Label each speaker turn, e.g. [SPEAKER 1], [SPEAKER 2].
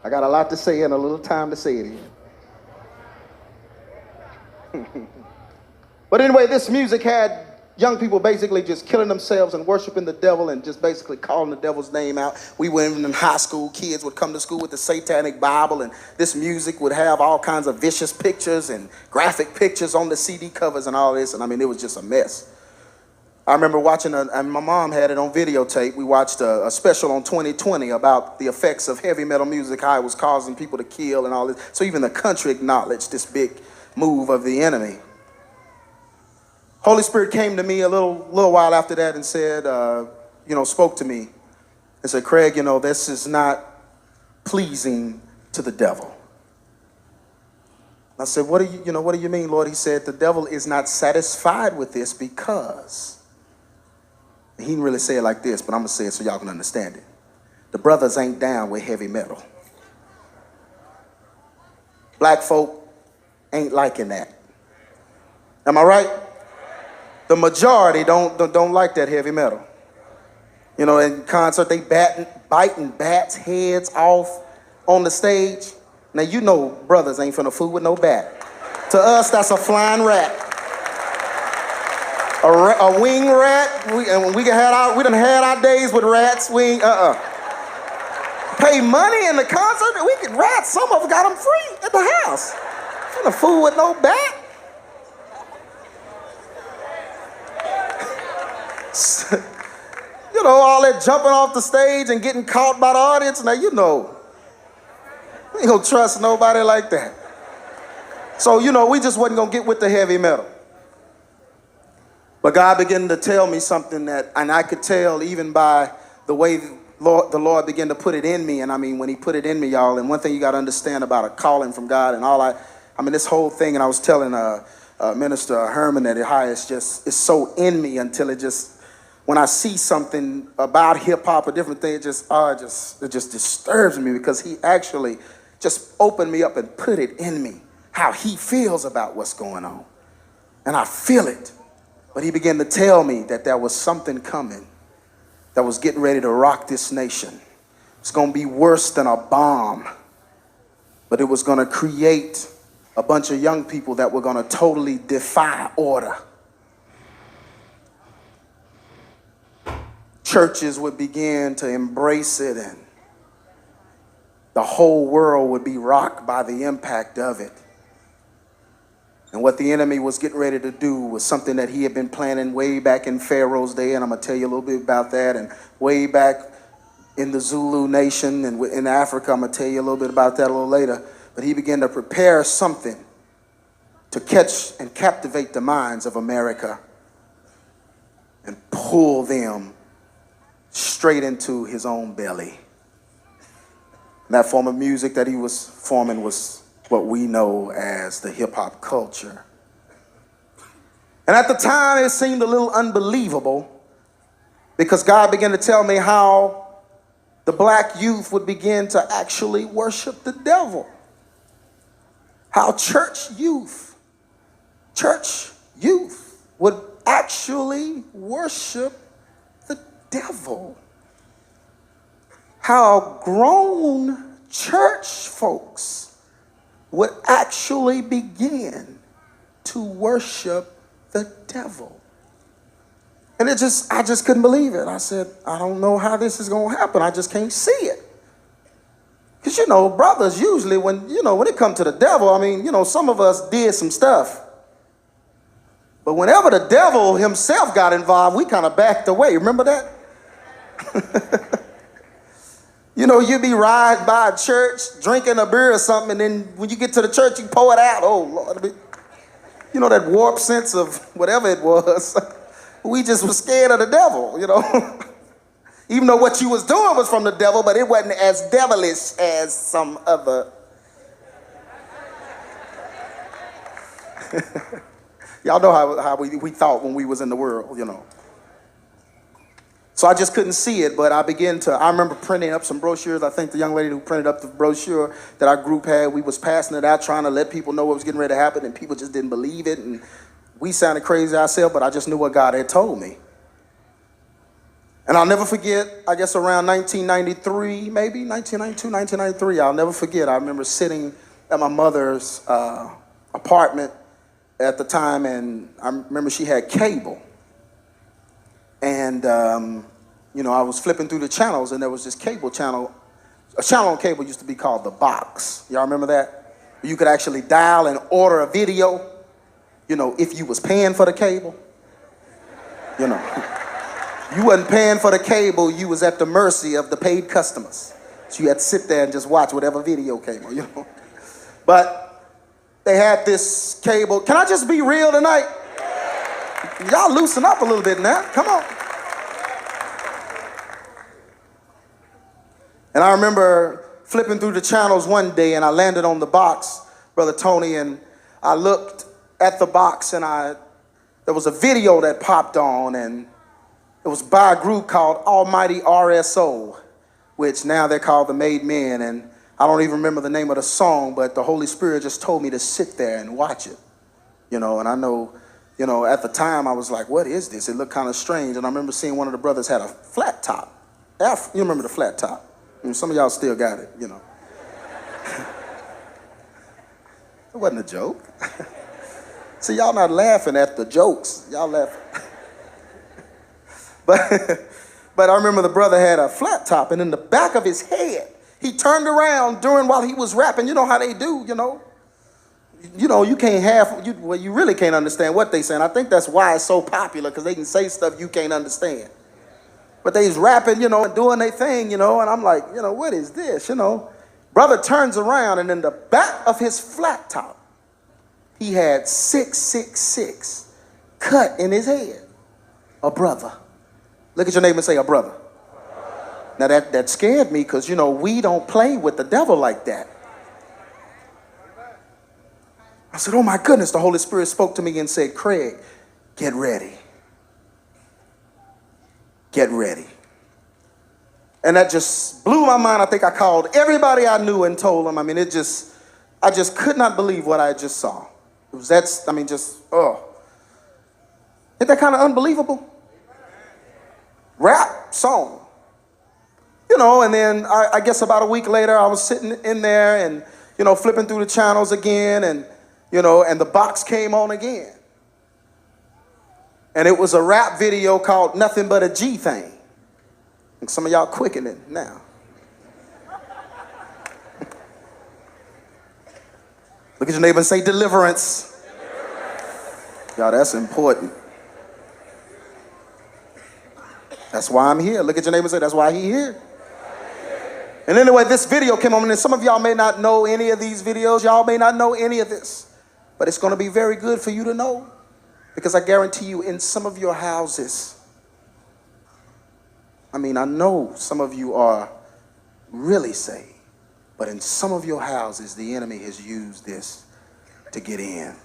[SPEAKER 1] I got a lot to say and a little time to say it in. But anyway, this music had young people basically just killing themselves and worshiping the devil and just basically calling the devil's name out. We were in high school, kids would come to school with the Satanic Bible, and this music would have all kinds of vicious pictures and graphic pictures on the CD covers and all this, and I mean, it was just a mess. I remember watching, and my mom had it on videotape, we watched a special on 2020 about the effects of heavy metal music, how it was causing people to kill and all this. So even the country acknowledged this big move of the enemy. Holy Spirit came to me a little while after that and said, spoke to me and said, Craig, this is not pleasing to the devil. I said, what do you mean, Lord? He said, the devil is not satisfied with this because, he didn't really say it like this, but I'm going to say it so y'all can understand it. The brothers ain't down with heavy metal. Black folk ain't liking that. Am I right? The majority don't like that heavy metal. In concert, they biting bats' heads off on the stage. Now, brothers ain't finna fool with no bat. To us, that's a flying rat. A wing rat. We done had our days with rats. We ain't, Pay money in the concert, we get rats. Some of us got them free at the house. Finna fool with no bat. All that jumping off the stage and getting caught by the audience. Now, you ain't gonna trust nobody like that. So, we just wasn't gonna get with the heavy metal. But God began to tell me something and I could tell even by the way the Lord began to put it in me. And I mean, when he put it in me, y'all, and one thing you got to understand about a calling from God and this whole thing, and I was telling Minister Herman that it's so in me until it just, when I see something about hip hop or different things, it just disturbs me because he actually just opened me up and put it in me, how he feels about what's going on. And I feel it. But he began to tell me that there was something coming that was getting ready to rock this nation. It's going to be worse than a bomb, but it was going to create a bunch of young people that were going to totally defy order. Churches would begin to embrace it, and the whole world would be rocked by the impact of it. And what the enemy was getting ready to do was something that he had been planning way back in Pharaoh's day, and I'm going to tell you a little bit about that, and way back in the Zulu nation and in Africa. I'm going to tell you a little bit about that a little later. But he began to prepare something to catch and captivate the minds of America and pull them straight into his own belly. And that form of music that he was forming was what we know as the hip-hop culture. And at the time, it seemed a little unbelievable because God began to tell me how the black youth would begin to actually worship the devil. How church youth would actually worship the devil. How grown church folks would actually begin to worship the devil. And I just couldn't believe it. I said, I don't know how this is going to happen. I just can't see it. Because, brothers usually, when it comes to the devil, some of us did some stuff. But whenever the devil himself got involved, we kind of backed away. Remember that? You'd be riding by a church, drinking a beer or something, and then when you get to the church, you pour it out. Oh, Lord. That warped sense of whatever it was. We just were scared of the devil, Even though what you was doing was from the devil, but it wasn't as devilish as some other. Y'all know how we thought when we was in the world, So I just couldn't see it, but I remember printing up some brochures. I think the young lady who printed up the brochure that our group had, we was passing it out, trying to let people know what was getting ready to happen, and people just didn't believe it, and we sounded crazy ourselves, but I just knew what God had told me. And I'll never forget, I guess around 1993, maybe 1992, 1993, I'll never forget. I remember sitting at my mother's apartment at the time, and I remember she had cable. And, I was flipping through the channels, and there was this cable channel. A channel on cable used to be called The Box. Y'all remember that? You could actually dial and order a video, if you was paying for the cable. You wasn't paying for the cable, you was at the mercy of the paid customers. So you had to sit there and just watch whatever video came on, But they had this cable. Can I just be real tonight? Y'all loosen up a little bit now. Come on. And I remember flipping through the channels one day, and I landed on The Box, Brother Tony, and I looked at The Box, and there was a video that popped on, and it was by a group called Almighty RSO, which now they're called the Made Men, and I don't even remember the name of the song, but the Holy Spirit just told me to sit there and watch it, and I know, at the time I was like, what is this? It looked kind of strange, and I remember seeing one of the brothers had a flat top. You remember the flat top? Some of y'all still got it, It wasn't a joke. See, y'all not laughing at the jokes. Y'all laughing. But I remember the brother had a flat top, and in the back of his head, he turned around while he was rapping. You know how they do, you can't you really can't understand what they saying. I think that's why it's so popular, because they can say stuff you can't understand. But they's rapping, and doing their thing, and I'm like, what is this, Brother turns around, and in the back of his flat top, he had 666 cut in his head. A brother. Look at your neighbor and say, a brother. Now that scared me, because, we don't play with the devil like that. I said, oh my goodness, the Holy Spirit spoke to me and said, Craig, get ready. Get ready. And that just blew my mind. I think I called everybody I knew and told them. I just could not believe what I just saw. It was Isn't that kind of unbelievable? Rap song. And then I guess about a week later, I was sitting in there and, flipping through the channels again, and, and The Box came on again. And it was a rap video called Nothing But a G Thing. And some of y'all quickening it now. Look at your neighbor and say deliverance. Y'all, that's important. That's why I'm here. Look at your neighbor and say, that's why he here. And anyway, this video came on, and some of y'all may not know any of these videos. Y'all may not know any of this. But it's going to be very good for you to know. Because I guarantee you, in some of your houses, I know some of you are really saved, but in some of your houses, the enemy has used this to get in.